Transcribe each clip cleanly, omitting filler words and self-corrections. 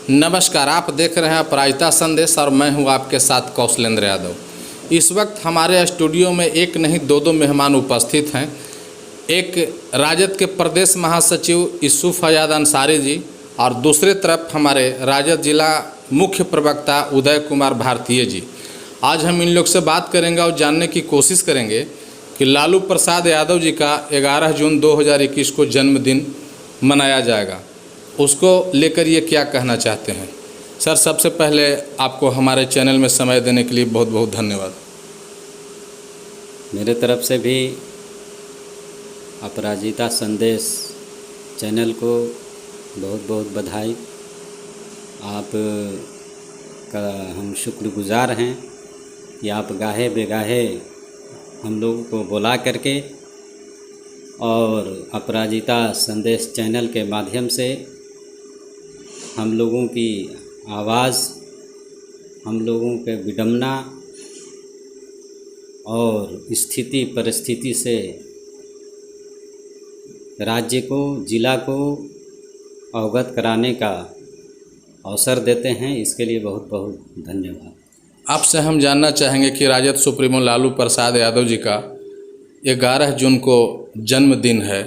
नमस्कार, आप देख रहे हैं अपराजिता संदेश और मैं हूं आपके साथ कौशलेंद्र यादव। इस वक्त हमारे स्टूडियो में एक नहीं दो मेहमान उपस्थित हैं। एक राजद के प्रदेश महासचिव यूसुफ फैयाद अंसारी जी और दूसरी तरफ हमारे राजद जिला मुख्य प्रवक्ता उदय कुमार भारतीय जी। आज हम इन लोग से बात करेंगे और जानने की कोशिश करेंगे कि लालू प्रसाद यादव जी का 11 जून 2021 को जन्मदिन मनाया जाएगा, उसको लेकर ये क्या कहना चाहते हैं। सर, सबसे पहले आपको हमारे चैनल में समय देने के लिए बहुत बहुत धन्यवाद। मेरे तरफ से भी अपराजिता संदेश चैनल को बहुत बहुत बधाई। आप का हम शुक्रगुजार हैं कि आप गाहे बेगाहे हम लोगों को बुला करके और अपराजिता संदेश चैनल के माध्यम से हम लोगों की आवाज़, हम लोगों के विडंबना और स्थिति परिस्थिति से राज्य को, जिला को अवगत कराने का अवसर देते हैं। इसके लिए बहुत बहुत धन्यवाद। आपसे हम जानना चाहेंगे कि राजद सुप्रीमो लालू प्रसाद यादव जी का 11 जून को जन्मदिन है,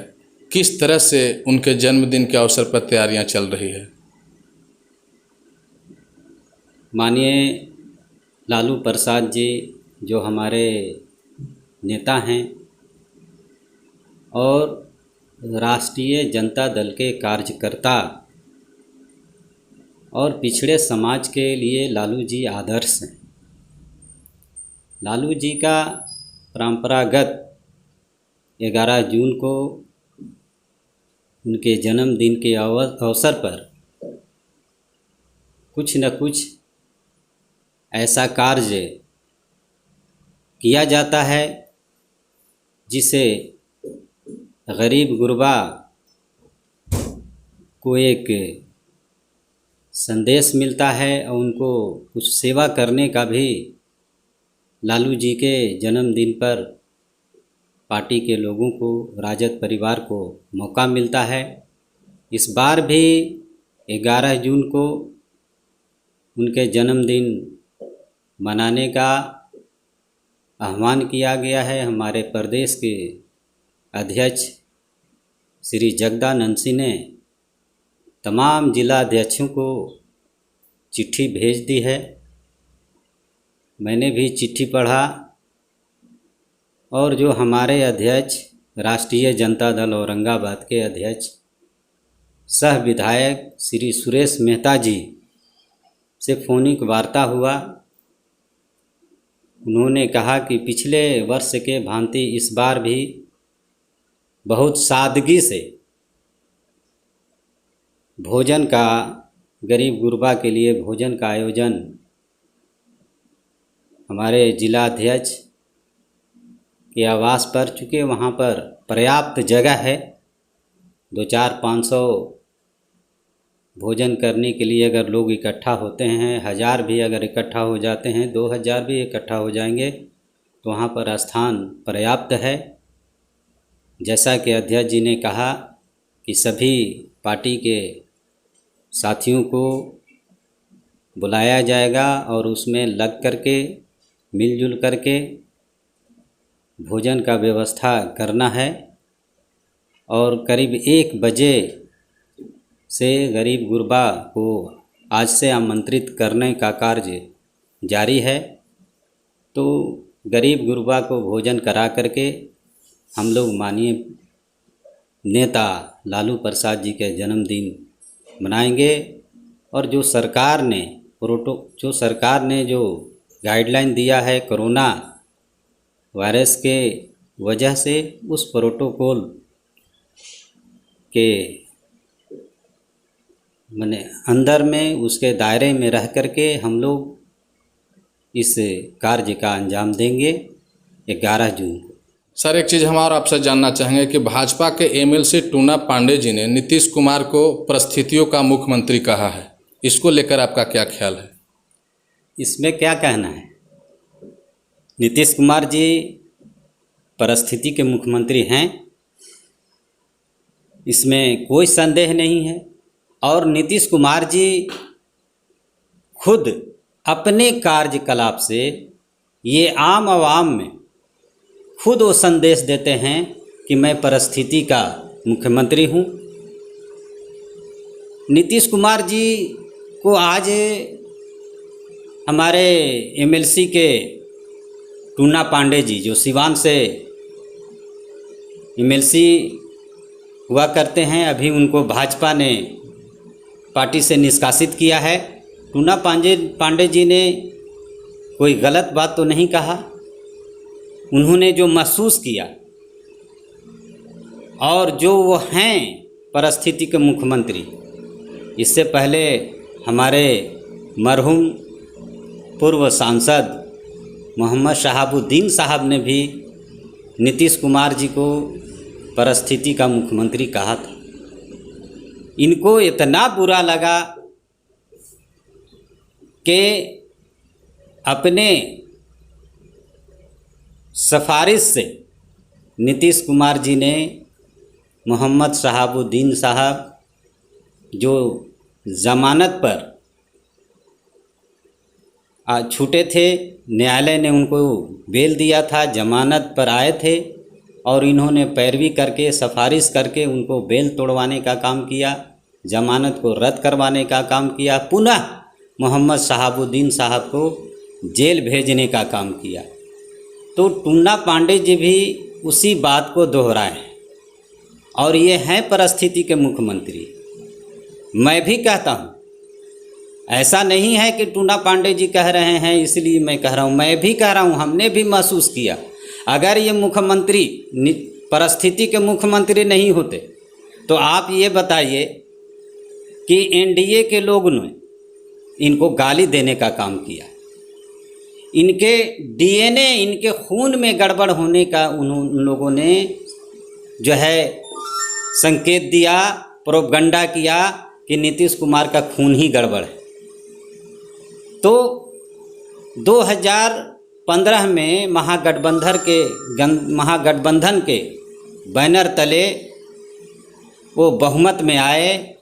किस तरह से उनके जन्मदिन के अवसर पर तैयारियां चल रही है। माननीय लालू प्रसाद जी जो हमारे नेता हैं और राष्ट्रीय जनता दल के कार्यकर्ता और पिछड़े समाज के लिए लालू जी आदर्श हैं। लालू जी का परंपरागत 11 जून को उनके जन्मदिन के अवसर पर कुछ न कुछ ऐसा कार्य किया जाता है जिसे गरीब गुरबा को एक संदेश मिलता है और उनको कुछ सेवा करने का भी लालू जी के जन्मदिन पर पार्टी के लोगों को, राजद परिवार को मौका मिलता है। इस बार भी 11 जून को उनके जन्मदिन मनाने का आह्वान किया गया है। हमारे प्रदेश के अध्यक्ष श्री जगदानंद सिंह ने तमाम जिला अध्यक्षों को चिट्ठी भेज दी है। मैंने भी चिट्ठी पढ़ा और जो हमारे अध्यक्ष राष्ट्रीय जनता दल औरंगाबाद के अध्यक्ष सह विधायक श्री सुरेश मेहता जी से फोनिक वार्ता हुआ। उन्होंने कहा कि पिछले वर्ष के भांति इस बार भी बहुत सादगी से भोजन का, गरीब गुरबा के लिए भोजन का आयोजन हमारे जिला अध्यक्ष के आवास पर, चूँकि वहाँ पर पर्याप्त जगह है, 200-500 भोजन करने के लिए अगर लोग इकट्ठा होते हैं, 1000 भी अगर इकट्ठा हो जाते हैं, 2000 भी इकट्ठा हो जाएंगे तो वहाँ पर स्थान पर्याप्त है। जैसा कि अध्यक्ष जी ने कहा कि सभी पार्टी के साथियों को बुलाया जाएगा और उसमें लग करके मिलजुल करके भोजन का व्यवस्था करना है और करीब 1 बजे से गरीब गुरबा को आज से आमंत्रित करने का कार्य जारी है। तो गरीब गुरबा को भोजन करा करके हम लोग माननीय नेता लालू प्रसाद जी के जन्मदिन मनाएंगे। और जो सरकार ने जो गाइडलाइन दिया है कोरोना वायरस के वजह से, उस प्रोटोकॉल के अंदर में, उसके दायरे में रह करके हम लोग इस कार्य का अंजाम देंगे 11 जून को। सर, एक चीज़ हम और आपसे जानना चाहेंगे कि भाजपा के एमएलसी टूना पांडे जी ने नीतीश कुमार को परिस्थितियों का मुख्यमंत्री कहा है, इसको लेकर आपका क्या ख्याल है। इसमें क्या कहना है, नीतीश कुमार जी परिस्थिति के मुख्यमंत्री हैं, इसमें कोई संदेह नहीं है। और नीतीश कुमार जी खुद अपने कार्यकलाप से ये आम आवाम में खुद वो संदेश देते हैं कि मैं परिस्थिति का मुख्यमंत्री हूँ। नीतीश कुमार जी को आज हमारे एमएलसी के टूना पांडे जी, जो सिवान से एमएलसी हुआ करते हैं, अभी उनको भाजपा ने पार्टी से निष्कासित किया है। टूना पांडे जी ने कोई गलत बात तो नहीं कहा। उन्होंने जो महसूस किया और जो वो हैं परिस्थिति के मुख्यमंत्री, इससे पहले हमारे मरहूम पूर्व सांसद मोहम्मद शहाबुद्दीन साहब ने भी नीतीश कुमार जी को परिस्थिति का मुख्यमंत्री कहा था। इनको इतना बुरा लगा कि अपने सिफारिश से नीतीश कुमार जी ने मोहम्मद शहाबुद्दीन साहब जो ज़मानत पर छूटे थे, न्यायालय ने उनको बेल दिया था, ज़मानत पर आए थे और इन्होंने पैरवी करके सिफारिश करके उनको बेल तोड़वाने का काम किया, ज़मानत को रद्द करवाने का काम किया, पुनः मोहम्मद शहाबुद्दीन साहब को जेल भेजने का काम किया। तो टूना पांडे जी भी उसी बात को दोहराए हैं और ये हैं परिस्थिति के मुख्यमंत्री। मैं भी कहता हूँ, ऐसा नहीं है कि टूना पांडे जी कह रहे हैं इसलिए मैं कह रहा हूँ, मैं भी कह रहा हूँ, हमने भी महसूस किया। अगर ये मुख्यमंत्री परिस्थिति के मुख्यमंत्री नहीं होते तो आप ये बताइए कि एनडीए के लोगों ने इनको गाली देने का काम किया, इनके डीएनए, इनके खून में गड़बड़ होने का उन लोगों ने जो है संकेत दिया, प्रोपगंडा किया कि नीतीश कुमार का खून ही गड़बड़ है। तो 2015 में महागठबंधन के बैनर तले वो बहुमत में आए,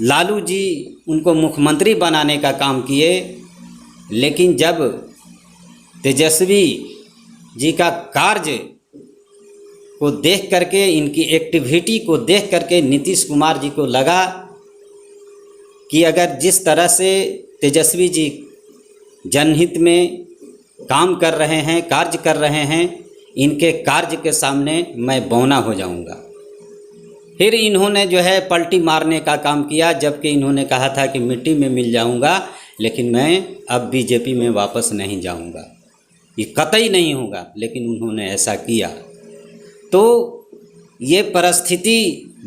लालू जी उनको मुख्यमंत्री बनाने का काम किए, लेकिन जब तेजस्वी जी का कार्य को देख करके, इनकी एक्टिविटी को देख करके नीतीश कुमार जी को लगा कि अगर जिस तरह से तेजस्वी जी जनहित में काम कर रहे हैं, कार्य कर रहे हैं, इनके कार्य के सामने मैं बौना हो जाऊंगा। फिर इन्होंने जो है पलटी मारने का काम किया, जबकि इन्होंने कहा था कि मिट्टी में मिल जाऊंगा लेकिन मैं अब बीजेपी में वापस नहीं जाऊंगा, ये कतई नहीं होगा, लेकिन उन्होंने ऐसा किया। तो ये परिस्थिति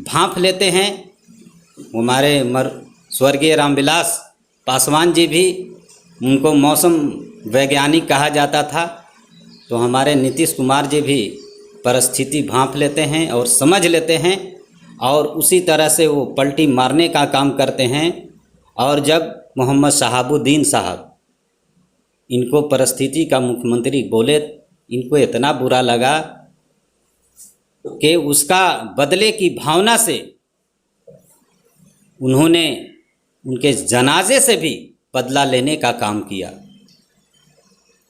भांप लेते हैं। हमारे स्वर्गीय रामविलास पासवान जी भी, उनको मौसम वैज्ञानिक कहा जाता था, तो हमारे नीतीश कुमार जी भी परिस्थिति भांप लेते हैं और समझ लेते हैं और उसी तरह से वो पलटी मारने का काम करते हैं। और जब मोहम्मद शहाबुद्दीन साहब इनको परिस्थिति का मुख्यमंत्री बोले, इनको इतना बुरा लगा कि उसका बदले की भावना से उन्होंने उनके जनाजे से भी बदला लेने का काम किया।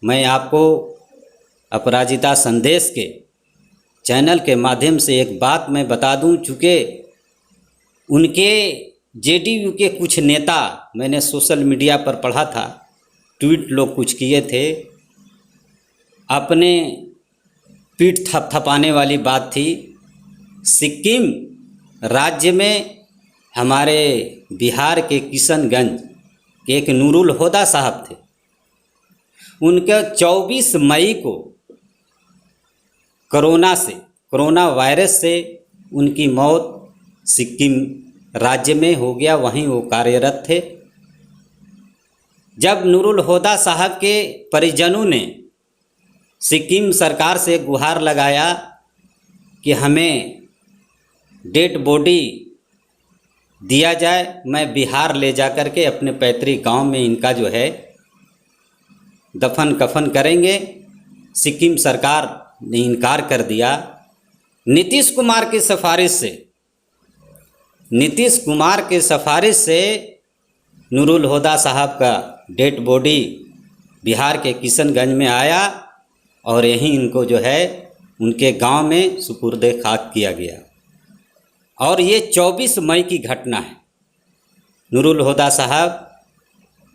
मैं आपको अपराजिता संदेश के चैनल के माध्यम से एक बात मैं बता दूं, चूँकि उनके जेडीयू के कुछ नेता, मैंने सोशल मीडिया पर पढ़ा था, ट्वीट लोग कुछ किए थे, अपने पीठ थपथपाने वाली बात थी। सिक्किम राज्य में हमारे बिहार के किशनगंज के एक नूरुल हुदा साहब थे, उनके 24 मई को कोरोना वायरस से उनकी मौत सिक्किम राज्य में हो गया, वहीं वो कार्यरत थे। जब नूरुल हुदा साहब के परिजनों ने सिक्किम सरकार से गुहार लगाया कि हमें डेड बॉडी दिया जाए, मैं बिहार ले जा कर के अपने पैतृक गांव में इनका जो है दफन कफन करेंगे, सिक्किम सरकार ने इनकार कर दिया। नीतीश कुमार की सिफारिश से नूरुल हुदा साहब का डेड बॉडी बिहार के किशनगंज में आया और यहीं इनको जो है उनके गांव में सुपुर्द खाक किया गया। और ये 24 मई की घटना है। नूरुल हुदा साहब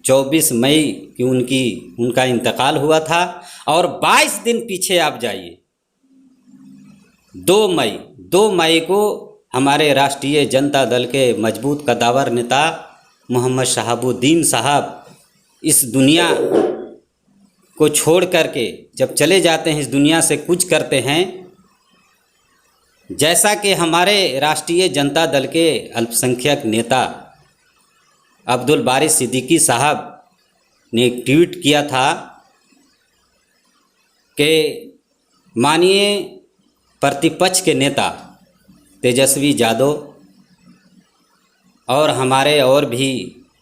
24 मई की उनका इंतकाल हुआ था। और 22 दिन पीछे आप जाइए, 2 मई को हमारे राष्ट्रीय जनता दल के मजबूत कद्दावर नेता मोहम्मद शहाबुद्दीन साहब इस दुनिया को छोड़ करके जब चले जाते हैं, इस दुनिया से कूच करते हैं, जैसा कि हमारे राष्ट्रीय जनता दल के अल्पसंख्यक नेता अब्दुल बारी सिद्दीकी साहब ने एक ट्वीट किया था कि माननीय प्रतिपक्ष के नेता तेजस्वी यादव और हमारे और भी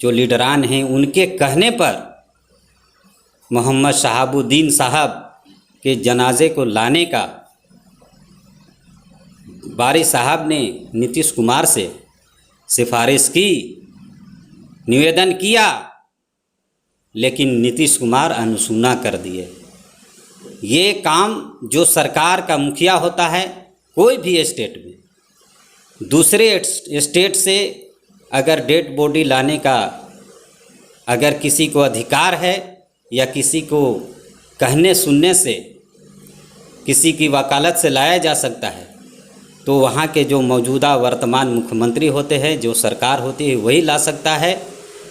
जो लीडरान हैं, उनके कहने पर मोहम्मद शहाबुद्दीन साहब के जनाजे को लाने का बारी साहब ने नीतीश कुमार से सिफारिश की, निवेदन किया, लेकिन नीतीश कुमार अनसुना कर दिए। ये काम जो सरकार का मुखिया होता है कोई भी स्टेट में, दूसरे स्टेट से अगर डेड बॉडी लाने का अगर किसी को अधिकार है या किसी को कहने सुनने से किसी की वकालत से लाया जा सकता है, तो वहाँ के जो मौजूदा वर्तमान मुख्यमंत्री होते हैं, जो सरकार होती है, वही ला सकता है,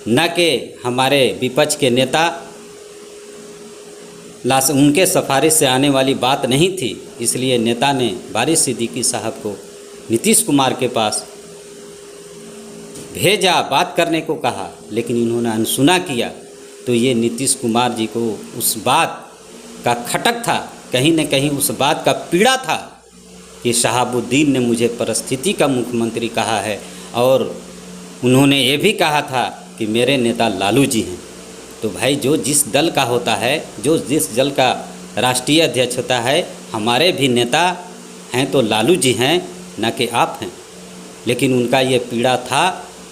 न कि हमारे विपक्ष के नेता उनके सिफारिश से आने वाली बात नहीं थी। इसलिए नेता ने बारी सिद्दीकी साहब को नीतीश कुमार के पास भेजा, बात करने को कहा, लेकिन इन्होंने अनसुना किया। तो ये नीतीश कुमार जी को उस बात का खटक था, कहीं न कहीं उस बात का पीड़ा था कि शहाबुद्दीन ने मुझे परिस्थिति का मुख्यमंत्री कहा है, और उन्होंने ये भी कहा था कि मेरे नेता लालू जी हैं। तो भाई, जो जिस दल का होता है, जो जिस दल का राष्ट्रीय अध्यक्ष होता है, हमारे भी नेता हैं तो लालू जी हैं, न कि आप हैं। लेकिन उनका ये पीड़ा था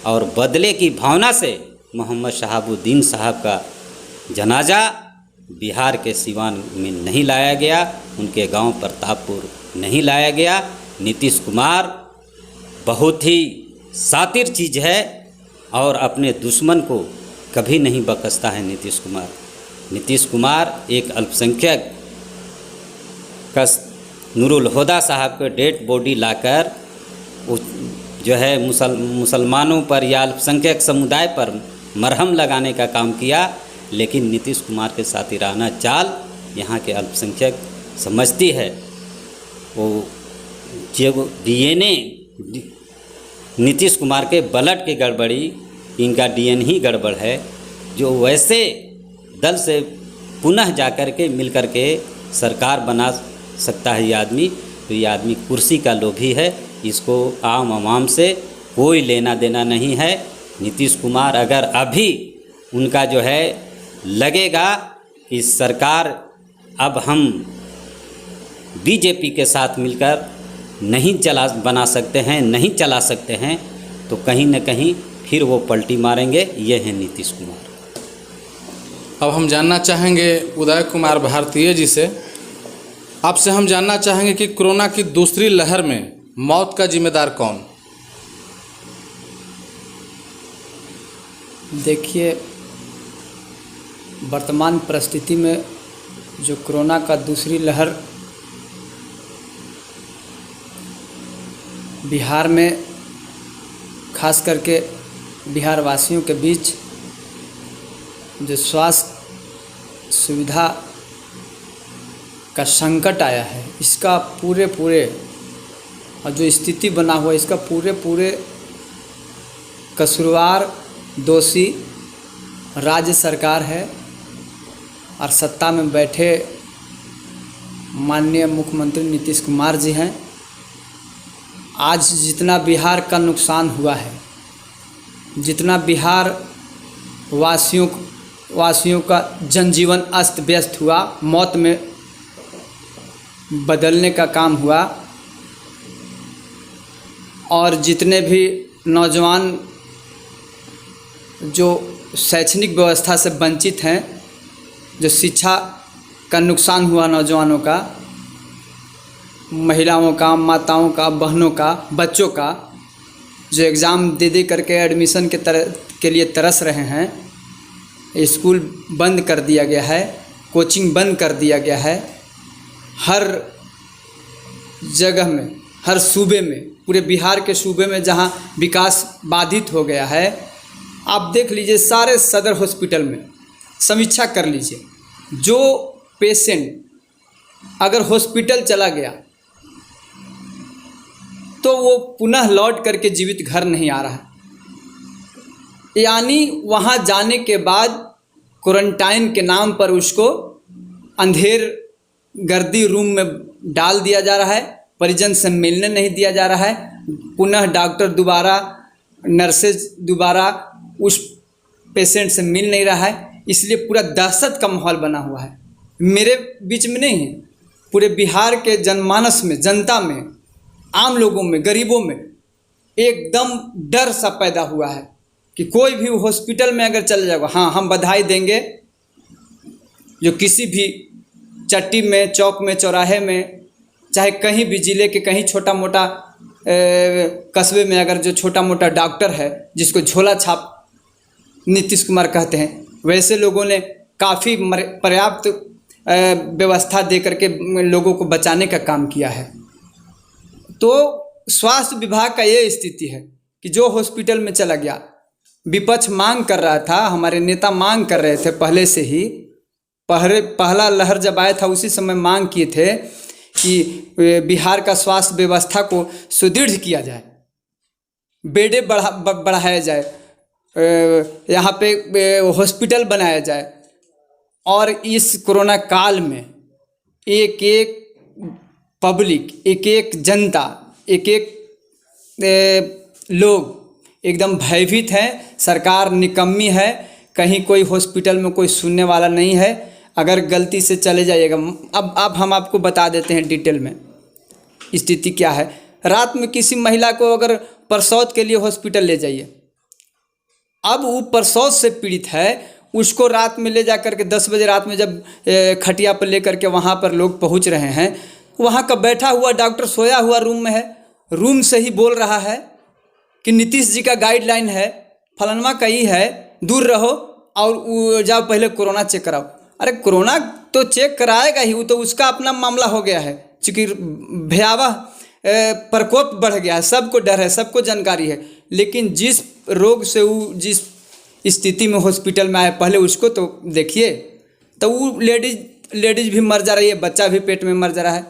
और बदले की भावना से मोहम्मद शहाबुद्दीन साहब का जनाजा बिहार के सिवान में नहीं लाया गया, उनके गांव प्रतापपुर नहीं लाया गया। नीतीश कुमार बहुत ही शातिर चीज़ है और अपने दुश्मन को कभी नहीं बख्शता है। नीतीश कुमार एक अल्पसंख्यक का नूरुल हुदा साहब के डेड बॉडी लाकर जो है मुसलमानों पर या अल्पसंख्यक समुदाय पर मरहम लगाने का काम किया। लेकिन नीतीश कुमार के सातिराना चाल यहाँ के अल्पसंख्यक समझती है। वो जो डीएनए नीतीश कुमार के ब्लड की गड़बड़ी, इनका डीएनए ही गड़बड़ है। जो वैसे दल से पुनः जाकर के मिल कर के सरकार बना सकता है ये आदमी, तो ये आदमी कुर्सी का लोभी है। इसको आम आवाम से कोई लेना देना नहीं है। नीतीश कुमार अगर अभी उनका जो है लगेगा कि सरकार अब हम बीजेपी के साथ मिलकर नहीं नहीं चला सकते हैं, तो कहीं न कहीं फिर वो पलटी मारेंगे। ये हैं नीतीश कुमार। अब हम जानना चाहेंगे उदय कुमार भारतीय जी से, आपसे हम जानना चाहेंगे कि कोरोना की दूसरी लहर में मौत का जिम्मेदार कौन? देखिए, वर्तमान परिस्थिति में जो कोरोना का दूसरी लहर बिहार में, खास करके बिहार वासियों के बीच जो स्वास्थ्य सुविधा का संकट आया है, इसका पूरे और जो स्थिति बना हुआ है, इसका पूरे कसूरवार दोषी राज्य सरकार है और सत्ता में बैठे माननीय मुख्यमंत्री नीतीश कुमार जी हैं। आज जितना बिहार का नुकसान हुआ है, जितना बिहार वासियों का जनजीवन अस्त व्यस्त हुआ, मौत में बदलने का काम हुआ, और जितने भी नौजवान जो शैक्षणिक व्यवस्था से वंचित हैं, जो शिक्षा का नुकसान हुआ नौजवानों का, महिलाओं का, माताओं का, बहनों का, बच्चों का, जो एग्ज़ाम दे करके एडमिशन के लिए तरस रहे हैं। स्कूल बंद कर दिया गया है, कोचिंग बंद कर दिया गया है। हर जगह में, हर सूबे में, पूरे बिहार के सूबे में जहां विकास बाधित हो गया है, आप देख लीजिए सारे सदर हॉस्पिटल में समीक्षा कर लीजिए। जो पेशेंट अगर हॉस्पिटल चला गया तो वो पुनः लौट करके जीवित घर नहीं आ रहा है। यानी वहाँ जाने के बाद क्वारंटाइन के नाम पर उसको अंधेर गर्दी रूम में डाल दिया जा रहा है, परिजन से मिलने नहीं दिया जा रहा है, पुनः डॉक्टर दोबारा, नर्सेज दोबारा उस पेशेंट से मिल नहीं रहा है। इसलिए पूरा दहशत का माहौल बना हुआ है। मेरे बीच में नहीं है, पूरे बिहार के जनमानस में, जनता में, आम लोगों में, गरीबों में एकदम डर सा पैदा हुआ है कि कोई भी हॉस्पिटल में अगर चले जाएगा, हाँ हम बधाई देंगे जो किसी भी चट्टी में, चौक में, चौराहे में, चाहे कहीं भी ज़िले के कहीं छोटा मोटा कस्बे में अगर जो छोटा मोटा डॉक्टर है जिसको झोला छाप नीतीश कुमार कहते हैं, वैसे लोगों ने काफ़ी पर्याप्त व्यवस्था दे करके लोगों को बचाने का काम किया है। तो स्वास्थ्य विभाग का ये स्थिति है कि जो हॉस्पिटल में चला गया, विपक्ष मांग कर रहा था, हमारे नेता मांग कर रहे थे पहले से ही, पहला लहर जब आया था उसी समय मांग किए थे कि बिहार का स्वास्थ्य व्यवस्था को सुदृढ़ किया जाए, बेडे बढ़ाया जाए, यहाँ पे हॉस्पिटल बनाया जाए, और इस कोरोना काल में एक एक पब्लिक, एक एक जनता, एक एक लोग एकदम भयभीत हैं। सरकार निकम्मी है, कहीं कोई हॉस्पिटल में कोई सुनने वाला नहीं है। अगर गलती से चले जाइएगा, अब हम आपको बता देते हैं डिटेल में स्थिति क्या है। रात में किसी महिला को अगर प्रसव के लिए हॉस्पिटल ले जाइए, अब वो प्रसव से पीड़ित है, उसको रात में ले जा करके 10 बजे रात में जब खटिया पर ले करके वहाँ पर लोग पहुँच रहे हैं, वहाँ का बैठा हुआ डॉक्टर सोया हुआ रूम में है, रूम से ही बोल रहा है कि नीतीश जी का गाइडलाइन है, फलानमा का ही है, दूर रहो और जाओ पहले कोरोना चेक कराओ। अरे कोरोना तो चेक कराएगा ही, वो तो उसका अपना मामला हो गया है, चूँकि भयावह प्रकोप बढ़ गया है, सबको डर है, सबको जानकारी है। लेकिन जिस रोग से वो जिस स्थिति में हॉस्पिटल में आए, पहले उसको तो देखिए। तो वो लेडीज भी मर जा रही है, बच्चा भी पेट में मर जा रहा है,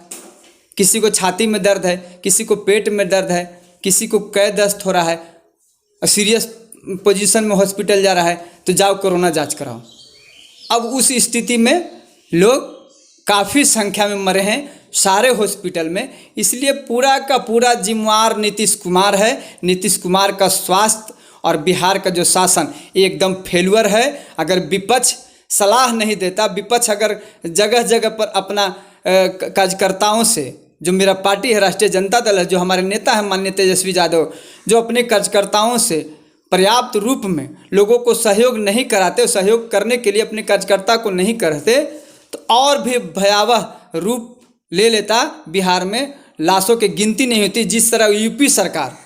किसी को छाती में दर्द है, किसी को पेट में दर्द है, किसी को कै दस्त हो रहा है, सीरियस पोजीशन में हॉस्पिटल जा रहा है, तो जाओ कोरोना जांच कराओ। अब उस स्थिति में लोग काफ़ी संख्या में मरे हैं सारे हॉस्पिटल में। इसलिए पूरा का पूरा जिम्मेवार नीतीश कुमार है। नीतीश कुमार का स्वास्थ्य और बिहार का जो शासन एकदम फेलुअर है। अगर विपक्ष सलाह नहीं देता, विपक्ष अगर जगह जगह पर अपना कार्यकर्ताओं से, जो मेरा पार्टी है राष्ट्रीय जनता दल है, जो हमारे नेता है माननीय तेजस्वी यादव, जो अपने कार्यकर्ताओं से पर्याप्त रूप में लोगों को सहयोग नहीं कराते, सहयोग करने के लिए अपने कार्यकर्ता को नहीं करते, तो और भी भयावह रूप ले लेता। बिहार में लाशों की गिनती नहीं होती। जिस तरह यूपी सरकार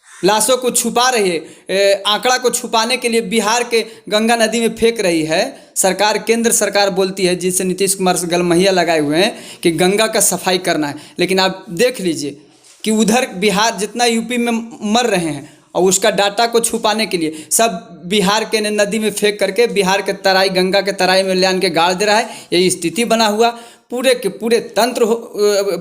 लाशों को छुपा रही है, आंकड़ा को छुपाने के लिए बिहार के गंगा नदी में फेंक रही है सरकार, केंद्र सरकार बोलती है, जिससे नीतीश कुमार से गलमहिया लगाए हुए हैं कि गंगा का सफाई करना है। लेकिन आप देख लीजिए कि उधर बिहार जितना यूपी में मर रहे हैं, और उसका डाटा को छुपाने के लिए सब बिहार के नदी में फेंक करके बिहार के तराई, गंगा के तराई में ले आन के गाड़ दे रहा है। यही स्थिति बना हुआ, पूरे के पूरे तंत्र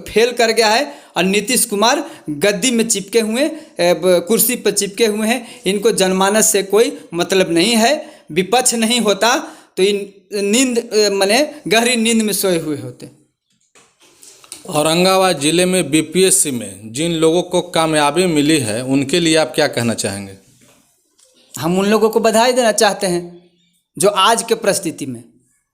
फेल कर गया है। और नीतीश कुमार गद्दी में चिपके हुए, कुर्सी पर चिपके हुए हैं। इनको जनमानस से कोई मतलब नहीं है। विपक्ष नहीं होता तो इन नींद माने गहरी नींद में सोए हुए होते। औरंगाबाद ज़िले में बीपीएससी में जिन लोगों को कामयाबी मिली है, उनके लिए आप क्या कहना चाहेंगे? हम उन लोगों को बधाई देना चाहते हैं जो आज के परिस्थिति में,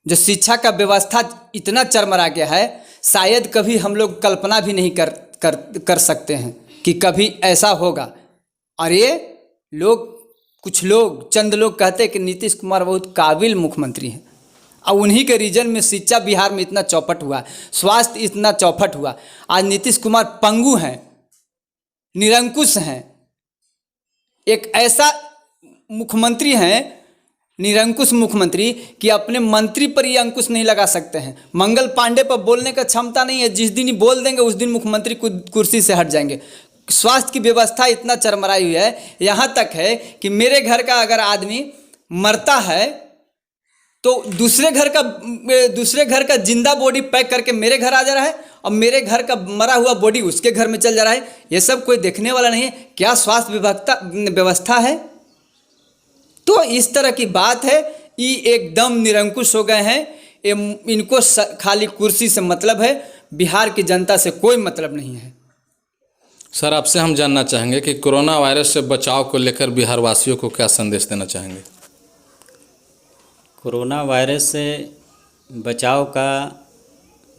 जो शिक्षा का व्यवस्था इतना चरमरा गया है, शायद कभी हम लोग कल्पना भी नहीं कर सकते हैं कि कभी ऐसा होगा। और ये लोग कुछ लोग, चंद लोग कहते हैं कि नीतीश कुमार बहुत काबिल मुख्यमंत्री हैं, और उन्हीं के रीजन में शिक्षा बिहार में इतना चौपट हुआ, स्वास्थ्य इतना चौपट हुआ। आज नीतीश कुमार पंगु हैं, निरंकुश हैं, एक ऐसा मुख्यमंत्री हैं, निरंकुश मुख्यमंत्री, कि अपने मंत्री पर ही अंकुश नहीं लगा सकते हैं। मंगल पांडे पर बोलने का क्षमता नहीं है, जिस दिन ही बोल देंगे उस दिन मुख्यमंत्री कुर्सी से हट जाएंगे। स्वास्थ्य की व्यवस्था इतना चरमराई हुई है, यहाँ तक है कि मेरे घर का अगर आदमी मरता है तो दूसरे घर का जिंदा बॉडी पैक करके मेरे घर आ जा रहा है, और मेरे घर का मरा हुआ बॉडी उसके घर में चल जा रहा है। ये सब कोई देखने वाला नहीं है। क्या स्वास्थ्य व्यवस्था है? तो इस तरह की बात है। ये एकदम निरंकुश हो गए हैं। इनको खाली कुर्सी से मतलब है, बिहार की जनता से कोई मतलब नहीं है। सर, आपसे हम जानना चाहेंगे कि कोरोना वायरस से बचाव को लेकर बिहार वासियों को क्या संदेश देना चाहेंगे? कोरोना वायरस से बचाव का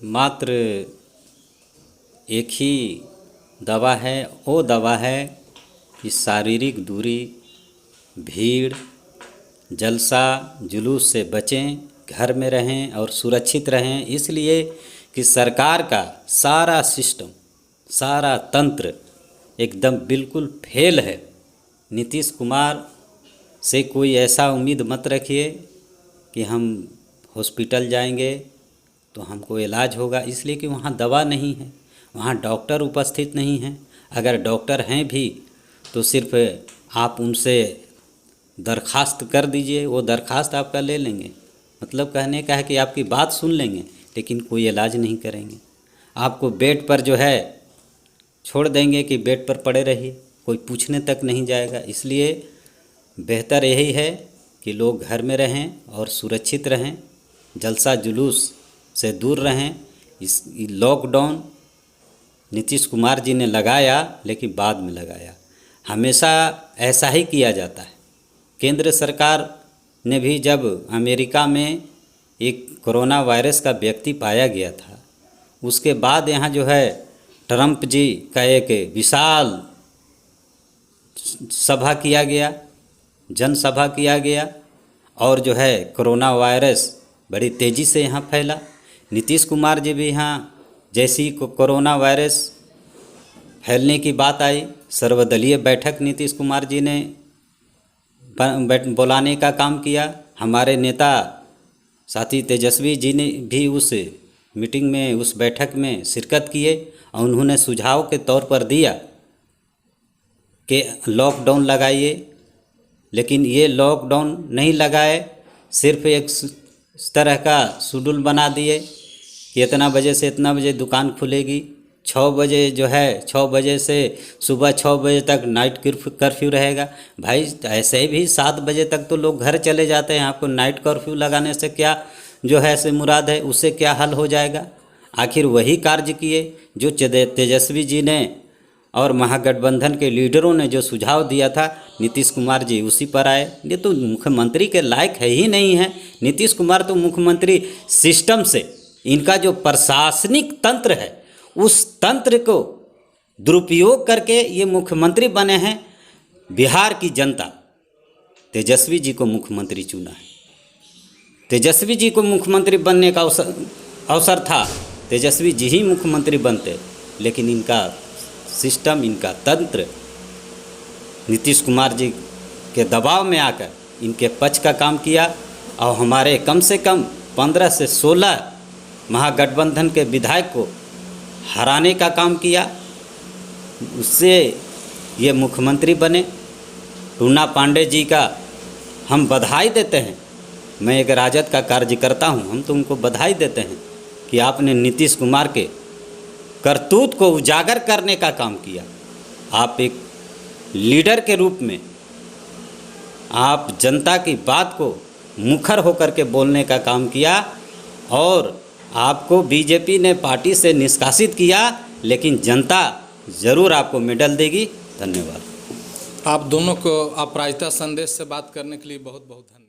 मात्र एक ही दवा है, वो दवा है कि शारीरिक दूरी, भीड़, जलसा जुलूस से बचें, घर में रहें और सुरक्षित रहें। इसलिए कि सरकार का सारा सिस्टम, सारा तंत्र एकदम बिल्कुल फेल है। नीतीश कुमार से कोई ऐसा उम्मीद मत रखिए कि हम हॉस्पिटल जाएंगे तो हमको इलाज होगा, इसलिए कि वहाँ दवा नहीं है, वहाँ डॉक्टर उपस्थित नहीं हैं। अगर डॉक्टर हैं भी तो सिर्फ आप उनसे दरखास्त कर दीजिए, वो दरखास्त आपका ले लेंगे। मतलब कहने का है कि आपकी बात सुन लेंगे लेकिन कोई इलाज नहीं करेंगे। आपको बेड पर जो है छोड़ देंगे कि बेड पर पड़े रहिए, कोई पूछने तक नहीं जाएगा। इसलिए बेहतर यही है कि लोग घर में रहें और सुरक्षित रहें, जलसा जुलूस से दूर रहें। इस लॉकडाउन नीतीश कुमार जी ने लगाया, लेकिन बाद में लगाया। हमेशा ऐसा ही किया जाता है। केंद्र सरकार ने भी जब अमेरिका में एक कोरोना वायरस का व्यक्ति पाया गया था, उसके बाद यहाँ जो है ट्रंप जी का एक विशाल सभा किया गया, जनसभा किया गया, और जो है कोरोना वायरस बड़ी तेज़ी से यहाँ फैला। नीतीश कुमार जी भी यहाँ जैसी कोरोना वायरस फैलने की बात आई, सर्वदलीय बैठक नीतीश कुमार जी ने बुलाने का काम किया। हमारे नेता साथी तेजस्वी जी ने भी उस मीटिंग में, उस बैठक में शिरकत किए, और उन्होंने सुझाव के तौर पर दिया कि लॉकडाउन लगाइए। लेकिन ये लॉकडाउन नहीं लगाए, सिर्फ एक इस तरह का शेड्यूल बना दिए कि इतना बजे से इतना बजे दुकान खुलेगी, 6 बजे जो है 6 बजे से सुबह 6 बजे तक नाइट कर्फ्यू रहेगा। भाई ऐसे भी 7 बजे तक तो लोग घर चले जाते हैं, आपको नाइट कर्फ्यू लगाने से क्या जो है से मुराद है, उससे क्या हल हो जाएगा? आखिर वही कार्य किए जो तेजस्वी जी ने और महागठबंधन के लीडरों ने जो सुझाव दिया था, नीतीश कुमार जी उसी पर आए। ये तो मुख्यमंत्री के लायक है ही नहीं है। नीतीश कुमार तो मुख्यमंत्री सिस्टम से, इनका जो प्रशासनिक तंत्र है उस तंत्र को दुरुपयोग करके ये मुख्यमंत्री बने हैं। बिहार की जनता तेजस्वी जी को मुख्यमंत्री चुना है। तेजस्वी जी को मुख्यमंत्री बनने का अवसर था, तेजस्वी जी ही मुख्यमंत्री बनते, लेकिन इनका सिस्टम, इनका तंत्र नीतीश कुमार जी के दबाव में आकर इनके पक्ष का काम किया, और हमारे कम से कम 15 से 16 महागठबंधन के विधायक को हराने का काम किया। उससे ये मुख्यमंत्री बने। टूना पांडे जी का हम बधाई देते हैं। मैं एक राजद का कार्यकर्ता हूँ, हम तो उनको बधाई देते हैं कि आपने नीतीश कुमार के करतूत को उजागर करने का काम किया। आप एक लीडर के रूप में आप जनता की बात को मुखर होकर के बोलने का काम किया, और आपको बीजेपी ने पार्टी से निष्कासित किया, लेकिन जनता ज़रूर आपको मेडल देगी। धन्यवाद। आप दोनों को अपराजिता संदेश से बात करने के लिए बहुत बहुत धन्यवाद।